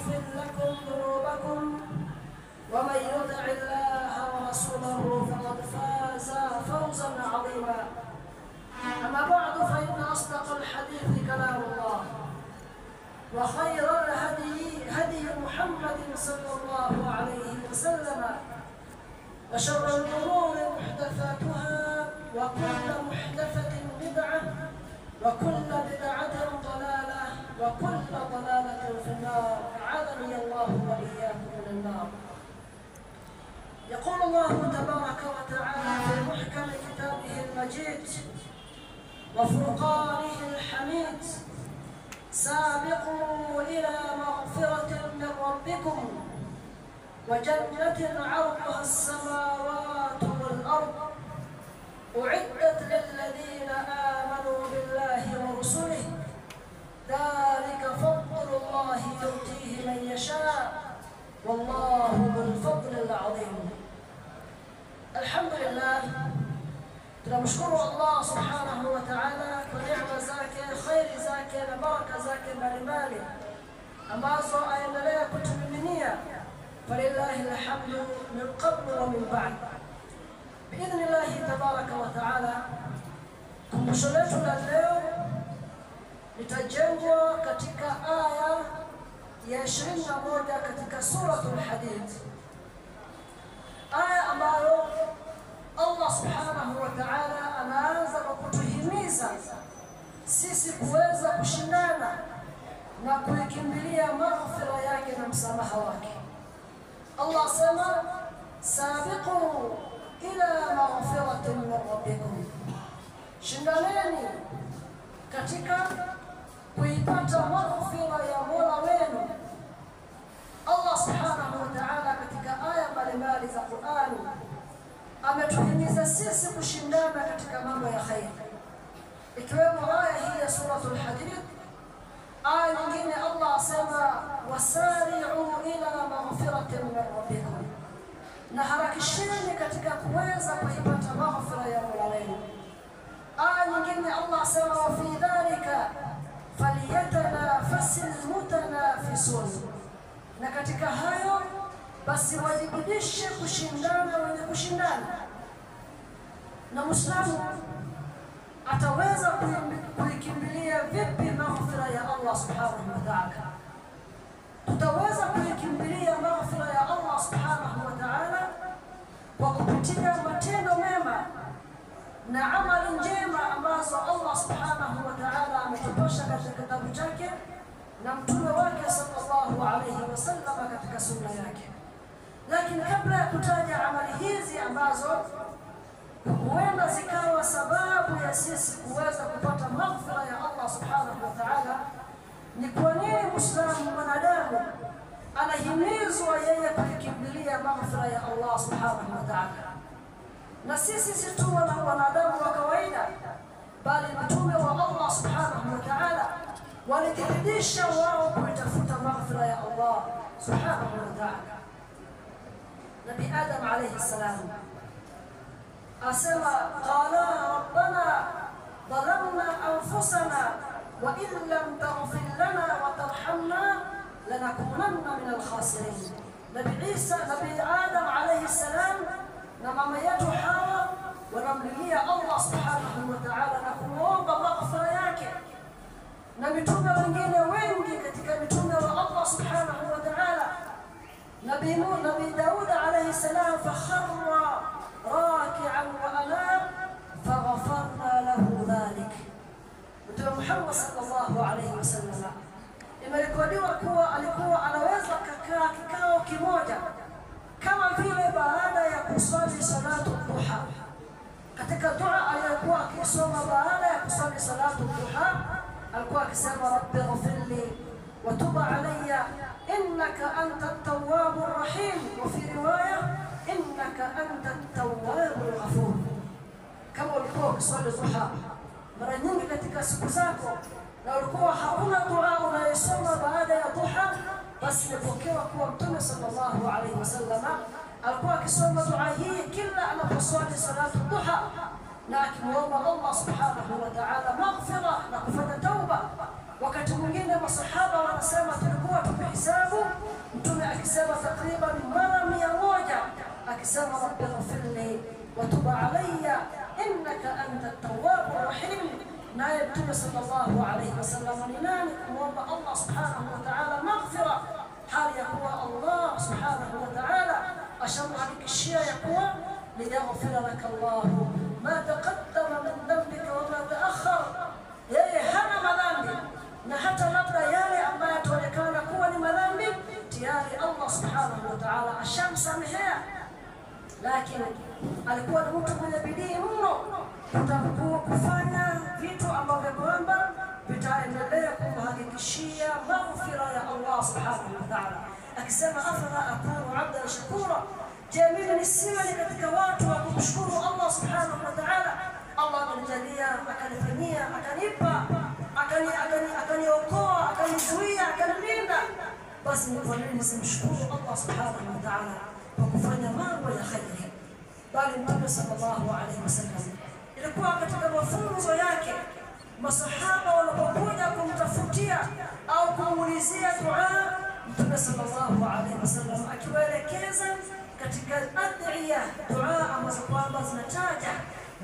يغفر لكم ذنوبكم ومن يطع الله ورسوله فقد فاز فوزا عظيما. أما بعد فإن أصدق الحديث كلام الله وخير الهدي هدي محمد صلى الله عليه وسلم وشر الأمور محدثاتها وكل محدثة بدعة وكل بدعة ضلالة وكل ضلالة في النار. أعاذني الله وإياكم من النار. يقول الله تبارك وتعالى في محكم كتابه المجيد وفرقانه الحميد: سابقوا إلى مغفرة من ربكم وجنة عرضها السماوات والأرض أعدت للذين آمنوا بالله ورسله ذلك فضل الله يؤتيه من يشاء والله ذو الفضل العظيم. الحمد لله، tunamshukuru Allah subhanahu wa ta'ala kwa neema zake, khairi zake na baraka zake mbalimbali ambazo aendelea kutumiminia. Falillahi alhamdu min qablu wa min ba'd. Biidhnillahi tabaraka wa ta'ala, kumbusho letu la leo litajengwa katika aya ya 21 katika suratul Hadid, aya ambayo Allah subhanahu wa ta'ala anaanza kwa kutuhimiza sisi kuweza kushindana na kuikimbilia maghfira yake na msamaha wake. Allah sema: sabiqu ila maghfiratin min rabbikum, shindaneni katika kuipata maghfira ya Mola wenu. Allah subhanahu wa ta'ala katika aya mbalimbali za Qur'ani ametuhimiza sisi kushindana katika mambo ya khair, ikiwemo aya hii ya suratul Hadid. Aya nyingine Allah asema: wasari'u ila maghfiratin min rabbikum, na harakisheni katika kuweza kuipata maghfira ya Mola wenu. Aya nyingine Allah asema: wa fi dhalika falyatanafasil mutanafisun, na katika hayo basi wajibidishe kushindana wenye kushindana. Na Muislamu ataweza kuikimbilia vipi maghfira ya Allah subhanahu wa ta'ala? Tutaweza kuikimbilia maghfira ya Allah subhanahu wa ta'ala kwa kupitia matendo mema na amali njema ambazo Allah subhanahu wa ta'ala ametupasha katika kitabu chake na mtume wake sallallahu alayhi wasallam katika sunna yake. Lakini kabla ya kutaja amali hizi ambazo huenda zikawa sababu ya sisi kuweza kupata maghfira ya Allah subhanahu wa ta'ala, ni kwa nini Muislamu mwanadamu anahimizwa yeye kuikimbilia maghfira ya Allah subhanahu wa ta'ala? Na sisi si tu wanadamu wa kawaida, bali mtume wa Allah subhanahu wa ta'ala walijibidisha wao kuitafuta maghfira ya Allah subhanahu wa ta'ala. Nabi Adam alayhi salam asema: qala rabbana dhalamna anfusana wa in lam taghfir lana wa tarhamna lanakunanna min al-khasirin. Nabi Adam alayhi salam na mama yetu Hawa wanamlilia Allah subhanahu wa ta'ala na kumuomba maghfira yake, na mitume wengine wengi katika mitume wa Allah subhanahu wa ta'ala. Nabi Daud alayhi salam fakharra raki'an wa anab faghfarna lahu dhalik. Mtume Muhammad sallallahu alayhi wasallam imerekodiwa kuwa alikuwa anaweza kukaa kikao kimoja kama vile baada ya kusali salatu duha. Katika dua aliyokuwa akisoma baada ya kusali salatu duha alikuwa akisema: rabbi ighfirli wa tub alayya innaka antat tawwabur rahim, wa fi riwaya innaka antat tawwabul ghafur. Kama ulikuwa ukisali duha mara nyingi katika siku zako na ulikuwa hakuna dua unayosoma baada ya duha, basi imepokewa kuwa Mtume sallallahu alayhi wasallam alikuwa akisoma dua hii kila anaposwali salatu duha, na akimuomba Allah subhanahu wa ta'ala maghfira na kufanya tauba Wakati mwingine masahaba wanasema tulikuwa tumehesabu mtume akisema takriban mara 100 akisema rabbi ighfirli wa tub alayya innaka anta at-tawwabur rahim. naye mtume sallallahu alayhi wasallam ni nani kumwomba Allah subhanahu wa ta'ala maghfira, hali ya kuwa Allah subhanahu wa ta'ala ashamhakikishia ya kuwa liyaghfira laka Allah ma taqaddama min dhanbika wa ma ta'akhkhar. Yeye hana madhambi, na hata labda yale ambayo yataonekana kuwa ni madhambi tayari Allah subhanahu wa ta'ala ashamsamehea. Lakini alikuwa ni mtu mwenye bidii mno kutakuwa kufanya vitu ambavyo kwamba vitaendelea kumhakikishia maghfira ya Allah subhanahu wa ta'ala, akisema afala akunu abdan shakura, je mimi nisiwe ni katika watu wa kumshukuru Allah subhanahu wa ta'ala. Allah amenijalia, akanifanyia, akanipa, akaniokoa, akanizuia, akanilinda, basi ni kwa nini nisimshukuru Allah subhanahu wa ta'ala kwa kufanya mambo ya khairi? Bali Mtume sallallahu alaihi wasallam ilikuwa katika mafunzo yake, masahaba wanapokuja kumtafutia au kumuulizia dua, Mtume sallallahu alaihi wasallam akiwaelekeza katika adhiya, dua ambazo kwamba zinataja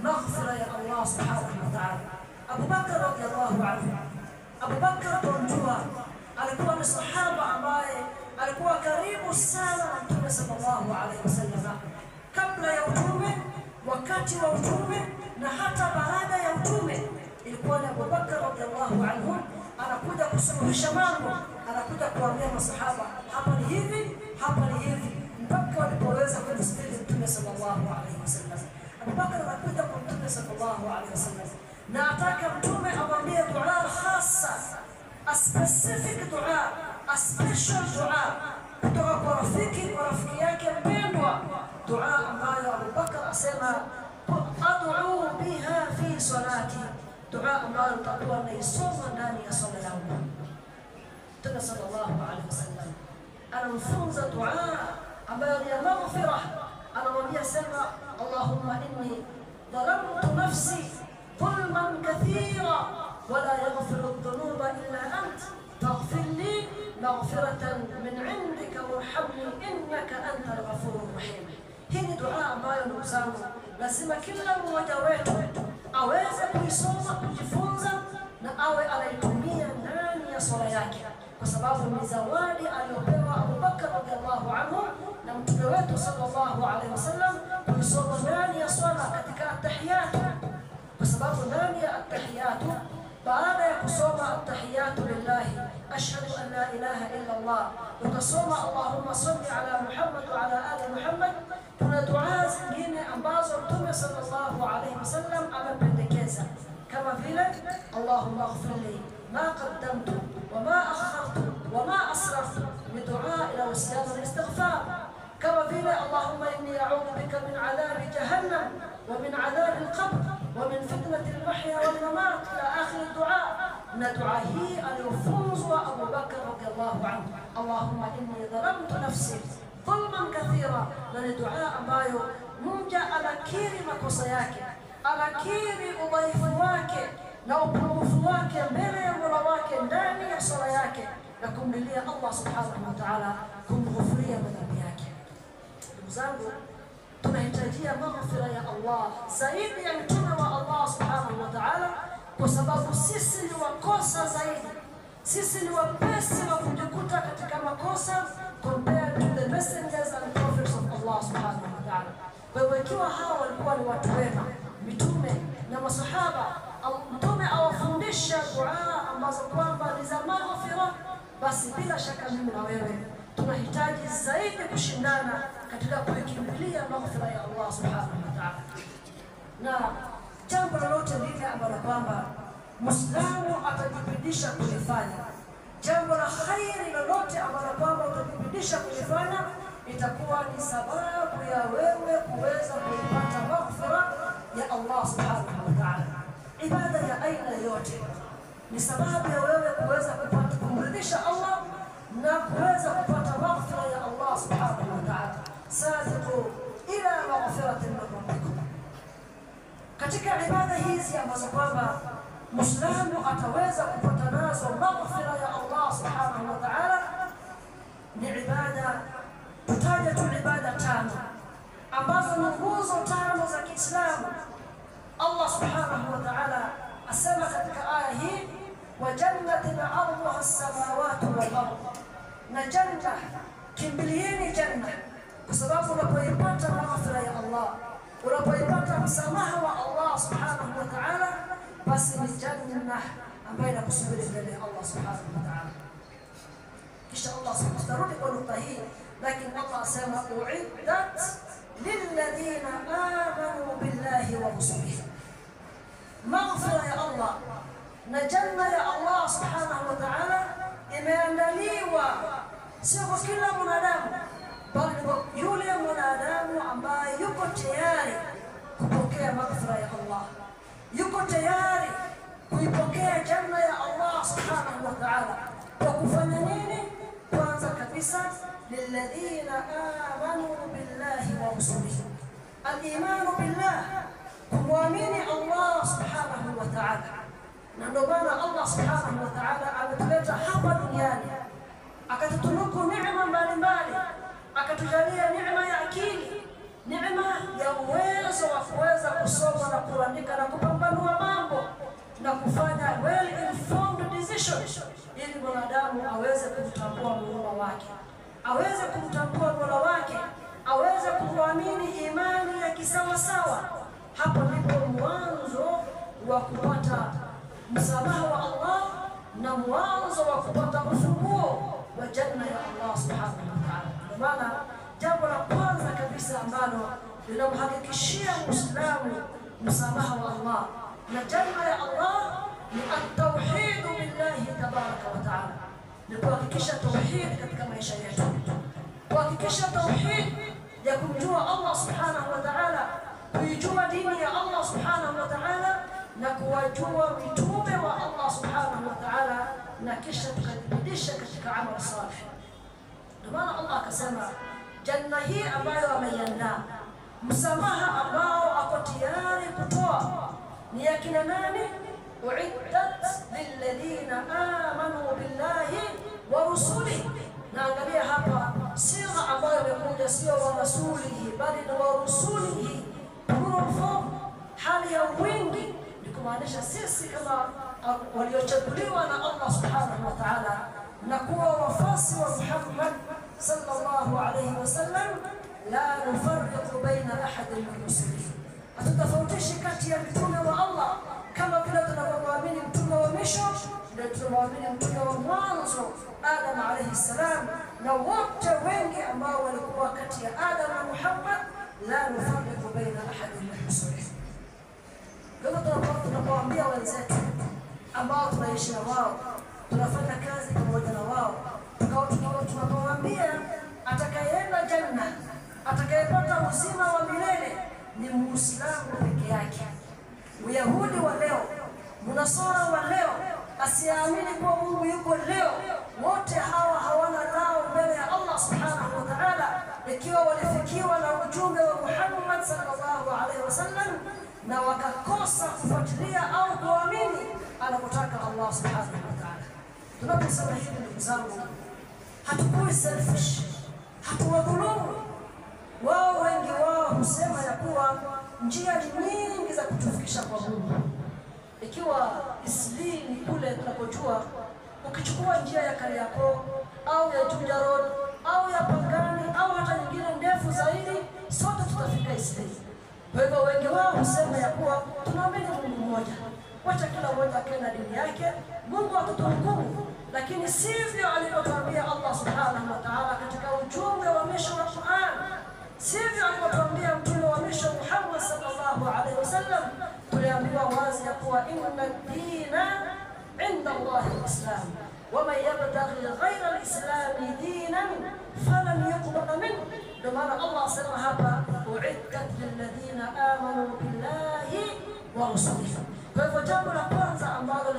maghfira ya Allah subhanahu wa ta'ala. Abu Bakr radhiyallahu anhu, Abu Bakr tunjua alikuwa ni sahaba ambaye alikuwa karibu sana na Mtume sallallahu alaihi wasallam kabla ya utume, wakati wa utume na hata baada ya utume. Ilikuwa ni Abu Bakr radhiyallahu anhu anakuja kusuluhisha mambo, anakuja kuambia masahaba hapa ni hivi, hapa ni hivi, mpaka walipoweza kumstiri Mtume sallallahu alaihi wasallam. Abu Bakr anakuja kwa Mtume sallallahu alaihi wasallam na ataka Mtume amwambie dua khassa, a specific dua, a special dua kutoka kwa rafiki yake mpendwa, dua ambayo Abu Bakr asema ad'u biha fi salati, dua ambayo tutakuwa naisoma ndani ya swala yangu. Mtume sallallahu alaihi wasallam anamfunza dua ambayo ni ya maghfira, anamwambia sema Allahumma inni dhalamtu nafsi dhulman kathira wa la yaghfiru adh-dhunuba illa ant faghfir li maghfiratan min 'indika warhamni innaka antal ghafurur rahim. Hii ni dua ambayo ndugu zangu lazima kila mmoja wetu aweze kuisoma, kujifunza na awe anaitumia ndani ya swala yake, kwa sababu ni zawadi aliyopewa Abu Bakr radhiallahu anhu na Mtume wetu sallallahu alaihi wasallam kuisoma ndani ya swala katika at-tahiyat, kwa sababu ndani ya at-tahiyat baada ya kusoma at-tahiyat lillahi ashhadu an la ilaha illa Allah utasoma Allahumma salli ala Muhammad wa ala ali Muhammad. Kuna dua zingine ambazo Mtume sallallahu alaihi wasallam amependekeza kama vile Allahumma ighfirli ma qaddamtu wa ma akhartu wa ma asraftu, ni dua ila usiana na istighfar. Kama vile Allahumma inni a'udhu bika min adhabi jahannam wa min adhabi al-qabr wa min fitnati al-mahya wal mamat ila akhir dua. Na dua hii aliyofunzwa Abu Bakr radhiyallahu anhu, Allahumma inni dhalamtu nafsi dhulman kathira, na ni dua ambayo mja anakiri makosa yake, anakiri udhaifu wake na upungufu wake mbele ya Mola wake ndani ya sala yake, na kumlilia Allah subhanahu wa ta'ala kumghufiria madhambi yake. Ndugu zangu, tunahitajia maghfira ya Allah zaidi ya mtume wa Allah subhanahu wa ta'ala, kwa sababu sisi ni wakosa zaidi, sisi ni wapesi wa kujikuta katika makosa compared to the messengers and prophets of Allah subhanahu wa ta'ala. Kwa hivyo ikiwa hawa walikuwa ni watu wema, mitume na masahaba, mtume awafundisha dua ambazo kwamba ni za maghfira, basi bila shaka mimi na wewe tunahitaji zaidi kushindana katika kuikimbilia maghfira ya Allah subhanahu wa ta'ala. Na jambo lolote lile ambalo kwamba Muislamu atajibidisha kulifanya, jambo la khairi lolote ambalo kwamba utajibidisha kulifanya, itakuwa ni sababu ya wewe kuweza kuipata maghfira ya Allah subhanahu wa ta'ala. Ibada ya aina yote ni sababu ya wewe kuweza kupata kumridhisha Allah na kuweza kupata maghfira ya Allah subhanahu wa ta'ala. Sabiqu ila maghfiratin min rabbikum. Katika ibada hizi ambazo kwamba Muislamu ataweza kupata nazo maghfira ya Allah subhanahu wa ta'ala ni ibada. Tutaja tu ibada tano ambazo ni nguzo tano za Kiislamu. Allah subhanahu wa ta'ala asema katika aya hii, wa jannatin 'arduha as-samawati wal ardh, na janna, kimbilieni janna, kwa sababu unapoipata maghfira ya Allah, unapoipata msamaha wa Allah subhanahu wa ta'ala, basi ni janna ambayo inakusubiri mbele ya Allah subhanahu wa ta'ala. Kisha Allah subhanahu wa ta'ala nukta hii, lakini Allah asema uiddat lilladhina amanu billahi wa rusulihi. Maghfira ya Allah na janna ya Allah subhanahu wa ta'ala imeandaliwa sio kwa kila mwanadamu, bali kwa yule mwanadamu ambaye yuko tayari kupokea maghfira ya Allah, yuko tayari kuipokea janna ya Allah subhanahu wa ta'ala. Kwa kufanya nini? Kwanza kabisa, lilladhina amanu billahi wa rusulihi. Al-imanu billah, kumwamini Allah subhanahu wa ta'ala. Na ndio maana Allah subhanahu wa ta'ala ametuleta hapa duniani, akatutunuku neema mbalimbali, akatujalia neema ya akili, neema ya uwezo wa kuweza kusoma na kuandika na kupambanua mambo na kufanya well informed decisions, ili mwanadamu aweze kumtambua Muumba wake, aweze kumtambua Mola wake, aweze kumwamini imani ya kisawasawa. Hapo ndipo mwanzo wa kupata msamaha wa Allah na mwanzo wa kupata ufunguo wa janna ya Allah subhanahu wa ta'ala. Kwa maana jambo la kwanza kabisa ambalo linamhakikishia Muislamu msamaha wa Allah na janna ya Allah ni at-tauhid billahi tabaraka wa ta'ala, ni kuhakikisha tauhid katika maisha yetu, kuhakikisha tauhid ya kumjua Allah subhanahu wa ta'ala, kuijua dini ya Allah subhanahu wa ta'ala, na kuwajua mitume wa Allah subhanahu wa ta'ala, na kisha tukajibidisha katika amal salih. Ndio maana Allah akasema janna hii ambayo ameiandaa, msamaha ambao ako tayari kutoa, ni ya kina nani? Uiddat lilladhina amanu billahi wa rusulihi. Na angalia hapa sigha ambayo imekuja sio wa rasulihi, bali ni wa rusulihi, plural form, hali ya wingi, ni kumaanisha sisi kama waliochaguliwa na Allah subhanahu wa ta'ala na kuwa wafasi wa Muhammad sallallahu alayhi wasallam, la nufarriqu baina ahadin min rusulihi, hatutafautishi kati ya mtume wa Allah. Kama vile tunavyomwamini mtume wa mwisho, ndio tunamwamini mtume wa mwanzo Adam alayhi salam, na wote wengi ambao walikuwa kati ya Adam na Muhammad, la nufarriqu baina ahadin min rusulihi. Kwa tunapoambia wenzetu ambao tunaishi na wao, tunafanya kazi pamoja na wao, tunapowaambia atakayeenda janna, atakayepata uzima wa milele ni Muislamu peke yake. Uyahudi wa leo, Munasara wa leo, asiamini kwa Mungu yuko leo, wote hawa hawana lao mbele ya Allah subhanahu wa ta'ala, ikiwa walifikiwa na ujumbe wa Muhammad sallallahu alaihi wasallam na wakakosa kufuatilia au kuamini anapotaka Allah subhanahu wa ta'ala. Tunaposema hivi, ndugu zangu, hatukui selfish, hatuwadhulumu. Wao wengi wao husema ya kuwa njia nyingi za kutufikisha kwa Mungu. Ikiwa Islii kule tunapojua, ukichukua njia ya Kariakoo au ya Juja Road au ya Pangani au hata nyingine ndefu zaidi, sote tutafika Islii. Kwa hivyo wengi wao husema ya kuwa tunaamini Mungu mmoja, wacha kila mmoja akae na dini yake, Mungu atatuhukumu. Lakini sivyo alivyotuambia Allah subhanahu wa ta'ala katika ujumbe wa mwisho wa Qur'an, sivyo alivyotuambia mtume wa mwisho Muhammad sallallahu alaihi wasallam. Tuliambiwa wazi ya kuwa inna dina inda Allah al-Islam, wa man yabtaghi ghayra al-Islam dinan falan yuqbal minhu. Ndio maana Allah asema hapa uiddat lilladhina amanu billahi wa rusulihi. Kwa hivyo jambo la kwanza ambalo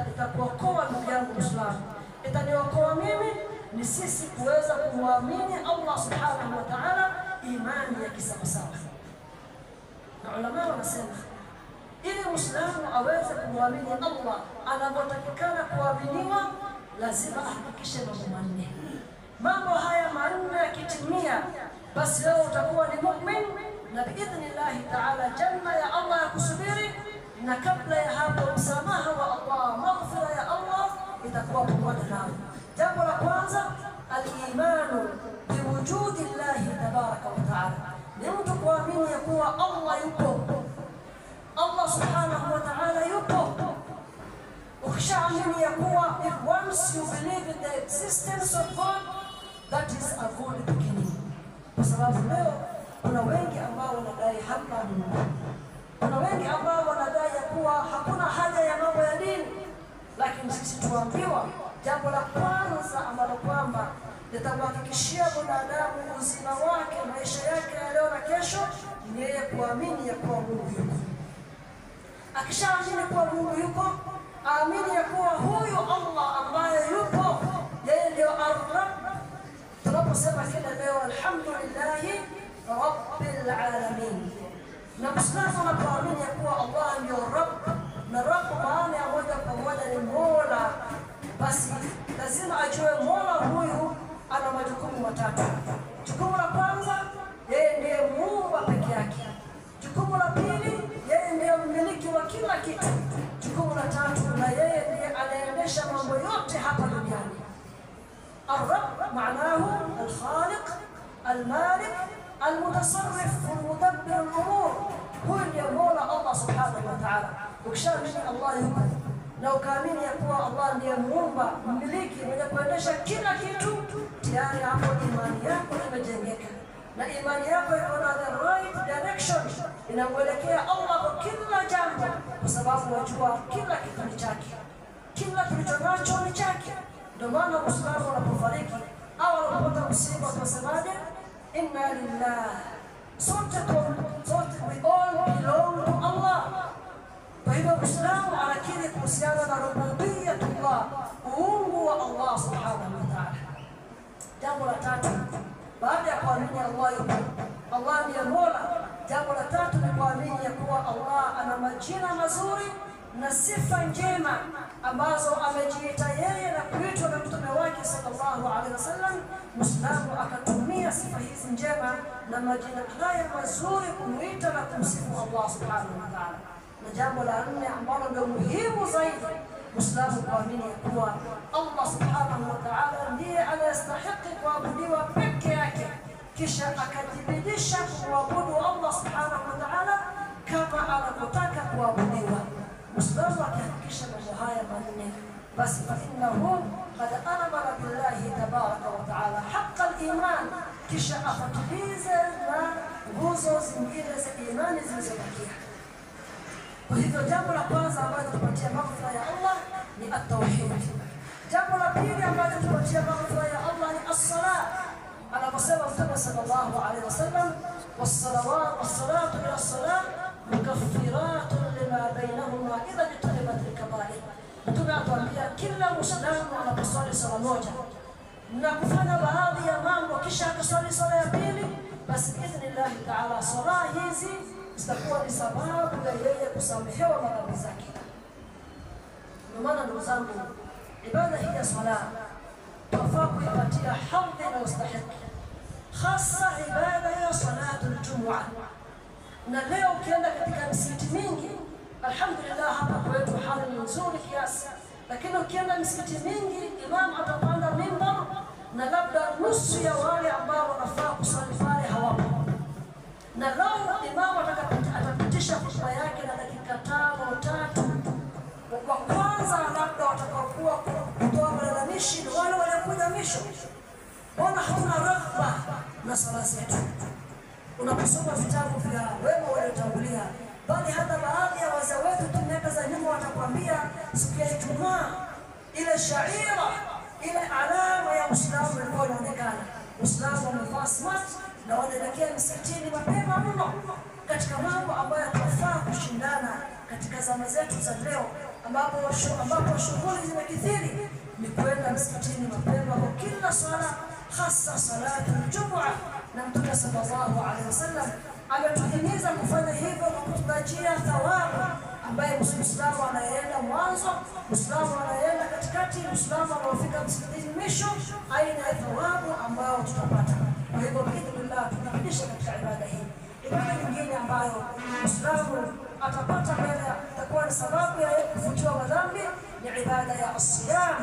litakuokoa ndugu yangu Muislamu, itaniokoa mimi, ni sisi kuweza kumwamini Allah subhanahu wa ta'ala imani ya kisawasawa. Na ulama wanasema ili Muislamu aweze kumwamini Allah anapotakikana kuaminiwa, lazima ahakikishe mambo manne. Mambo haya manne yakitimia, basi leo utakuwa ni mu'min, na biidhnillah ta'ala janna ya Allah yakusubiri, na kabla ya hapo msamaha wa Allah, maghfira ya Allah itakuwa pamoja nawe. Jambo la kwanza, al-imanu biwujudi Allah tabaraka wa ta'ala, ni mtu kuamini ya kuwa Allah yupo, Allah subhanahu wa ta'ala yupo. Ukishaamini ya kuwa, if once you believe in the existence of God, that is a good beginning. Kwa sababu leo kuna wengi ambao wanadai hapa Mungu, kuna wengi ambao wanadai ya kuwa hakuna haja ya mambo ya dini, lakini sisi tuambiwa jambo la kwanza ambalo kwamba litamhakikishia mwanadamu uzima wake, maisha yake ya leo na kesho, ni yeye kuamini ya kuwa Mungu yuko. Akishaamini kuwa Mungu yuko, aamini ya kuwa huyu Allah ambaye yupo, yeye ndio Ar-Rabb. Tunaposema kila leo alhamdulillahi rabbil alamin, na Muislamu anapoamini ya kuwa Allah ndio Rabb, na Rabb maana ya moja kwa moja ni Mola, basi lazima ajue Mola huyu ana majukumu matatu. Jukumu la kwanza, yeye ndiye Muumba peke yake. Jukumu la pili, yeye ndiye mmiliki wa kila kitu. Jukumu la tatu, na yeye ndiye anaendesha mambo yote hapa duniani. Ar-Rabb maanahu al-Khaliq, al-Malik, al-Mutasarrif, al-Mudabbir al-Umur. Huyu ndiye Mola Allah subhanahu wa ta'ala. Ukishaamini Allah yupo na ukaamini ya kuwa Allah ndiye Muumba, mmiliki, mwenye kuendesha kila kitu, tayari hapo imani yako imejengeka, na imani yako iko na the right direction, inamwelekea Allah kwa kila jambo, kwa sababu wajua kila kitu ni chake, kila tulicho nacho ni chake. Ndio maana Muislamu anapofariki au anapopata msiba tunasemaje? Inna lillahi, sote we all belong to Allah. Kwa hivyo Muislamu anakiri kuhusiana na rububiyatullah, uungu wa Allah subhanahu wa ta'ala. Jambo la tatu, baada ya kuamini Allah yupo, Allah ndiye Mola, jambo la tatu ni kuamini ya kuwa Allah ana majina mazuri na sifa njema ambazo amejiita yeye na kuitwa na mtume wake sallallahu alaihi wasallam. Muislamu akatumia sifa hizi njema na majina haya mazuri kumuita na kumsifu Allah subhanahu wa ta'ala. Na jambo la nne ambalo ndio muhimu zaidi, Muislamu kuamini ya kuwa Allah subhanahu wa ta'ala ndiye anayestahili kuabudiwa peke yake, kisha akajibidisha kumwabudu Allah subhanahu wa ta'ala kama anapotaka kuabudiwa. Muislamu akihakikisha mambo haya manne, basi fa innahu qad amana billahi tabaraka wa ta'ala haqqa al-iman, kisha afatilize na nguzo zingine za imani zilizobakia. Kwa hivyo jambo la kwanza ambalo tupatia maghfira ya Allah ni at-tauhid. Jambo la pili ambalo tupatia maghfira ya Allah ni as-salat. Anaposema Mtume sallallahu alaihi wasallam, was-salatu ila as-salat mukaffiratun lima bainahuma idha jitanibat al-kaba'ir. Mtume atuambia kila Muislamu anaposali sala moja na kufanya baadhi ya mambo kisha akasali sala ya pili, basi biidhnillah ta'ala sala hizi zitakuwa ni sababu ya yeye kusamehewa madhambi zake. Ndio maana ndugu zangu, ibada hii ya swala tunafaa kuipatia hadhi na ustahiki, hasa ibada ya salatul jumu'a. Na leo ukienda katika misikiti mingi, alhamdulillah hapa kwetu hali ni nzuri kiasi, lakini ukienda misikiti mingi imam atapanda mimbar na labda nusu ya wale ambao wanafaa kusali pale hawapo. Na lau imamu atapitisha hotuba yake na dakika 5-3, kwa kwanza labda watakaokuwa kutoa malalamishi ni wale waliokuja misho. Mbona hatuna raghba na sala zetu? Unaposoma vitabu vya wema waliotangulia, bali hata baadhi ya wazee wetu tu miaka za nyuma watakwambia siku ya Ijumaa ile shaira, ile alama ya Uislamu ilikuwa inaonekana. Uislamu umevaa smart na wanaelekea msikitini mapema mno, katika mambo ambayo tunafaa kushindana katika zama zetu za leo, ambapo shughuli zimekithiri, ni kwenda msikitini mapema kwa kila swala, hasa salatu al-jumu'a. Na Mtume sallallahu alaihi wasallam ametuhimiza kufanya hivyo kwa kututajia thawabu ambaye Muislamu anayeenda mwanzo, Muislamu anayeenda katikati, Muislamu anayefika msikitini mwisho, aina ya thawabu ambayo tutapata. Kwa hivyo biidhnillah tunabidisha katika ibada hii. Ibada nyingine ambayo Muislamu atapata mbele itakuwa ni sababu ya kufutiwa madhambi ni ibada ya as-siyam.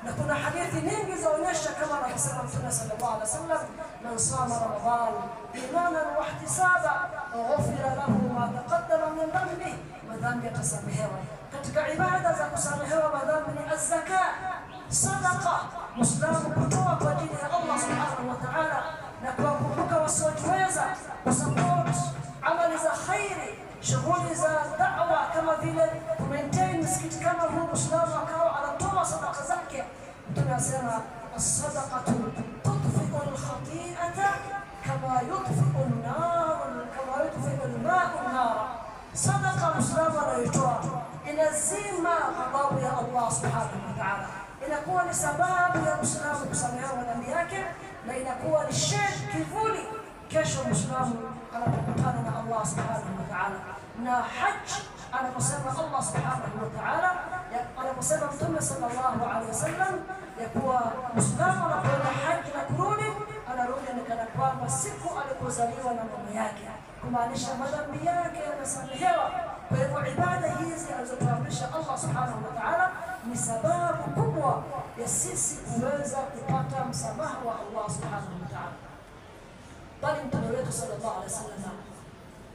Na kuna hadithi nyingi zaonyesha kama anasema Mtume sallallahu alaihi wasallam, man sama Ramadhan imanan wa ihtisaba ghufira lahu ma taqaddama min dhanbi, madhambi yatasamehewa. Katika ibada za kusamehewa madhambi ni az-zakat, sadaqa, Muislamu kutoa kwa ajili ya Allah subhanahu wa ta'ala na kuwakumbuka wasiojiweza, kusupport amali za khairi, shughuli za da'wa kama vile kumaintain msikiti kama huu. Muislamu akawa anatoa sadaka zake. Mtume anasema as-sadaqatu tudfi'u al-khati'ata kama yudfi'u an-nar, kama yudfi'u al-ma'u an-nar. Sadaqa Muislamu anayotoa inazima ghadhabu ya Allah subhanahu wa ta'ala, inakuwa ni sababu ya Muislamu kusamehewa madhambi yake, na inakuwa ni shade, kivuli kesho Muislamu anapokutana na Allah subhanahu wa ta'ala. Na haji anaposema Allah subhanahu wa ta'ala, anaposema Mtume sallallahu alaihi wasallam ya kuwa Muislamu anapoenda haji na kurudi, anarudi ni kana kwamba siku alipozaliwa na mama yake, kumaanisha madhambi yake yamesamehewa. Kwa hivyo ibada hizi alizotuamrisha Allah subhanahu wa ta'ala ni sababu kubwa ya sisi kuweza kupata msamaha wa Allah subhanahu wa ta'ala. Bali Mtume wetu sallallahu alaihi wasallam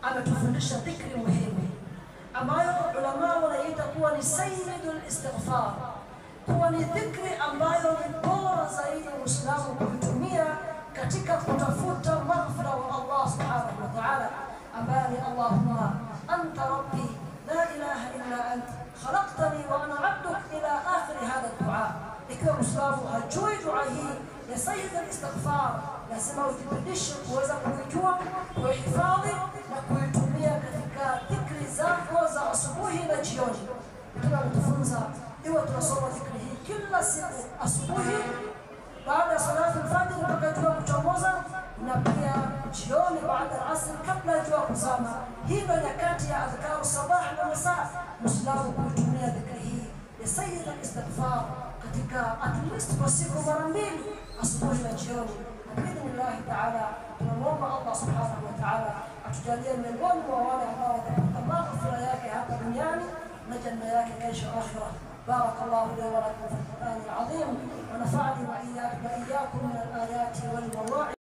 ametufundisha dhikri muhimu ambayo ulama wanaita kuwa ni sayyidul istighfar, kuwa ni dhikri ambayo ni bora zaidi Muislamu kuitumia katika kutafuta maghfira wa Allah subhanahu wa ta'ala, ambaye ni Allahumma anta rabbi la ilaha illa anta khalaqtani wa ana 'abduk ila akhir hadha ad-du'a. Ikiwa Muislamu hajui dua hii ya sayyidul istighfar, lazima ujibidishe kuweza kuijua, kuihifadhi na kuitumia katika dhikri zako za asubuhi na jioni. Tunajifunza iwe tunasoma dhikri hii kila siku asubuhi baada ya salatu al-fajr mpaka jua kuchomoza, na pia jioni baada ya asr kabla ya jua kuzama. Hii ndio nyakati ya adhkar sabah na masaa. Muislamu kutumia dhikri hii ya sayyid al-istighfar katika at least kwa siku mara mbili, asubuhi na jioni. Biidhnillah ta'ala tunamwomba Allah subhanahu wa ta'ala atujalie miongoni mwa wale ambao watapata maghfira yake hapa duniani na janna yake kesho akhira. Barakallahu li wa lakum fil Qur'an al-azim wa nafa'ani wa iyyakum min al-ayati wal mawa'id.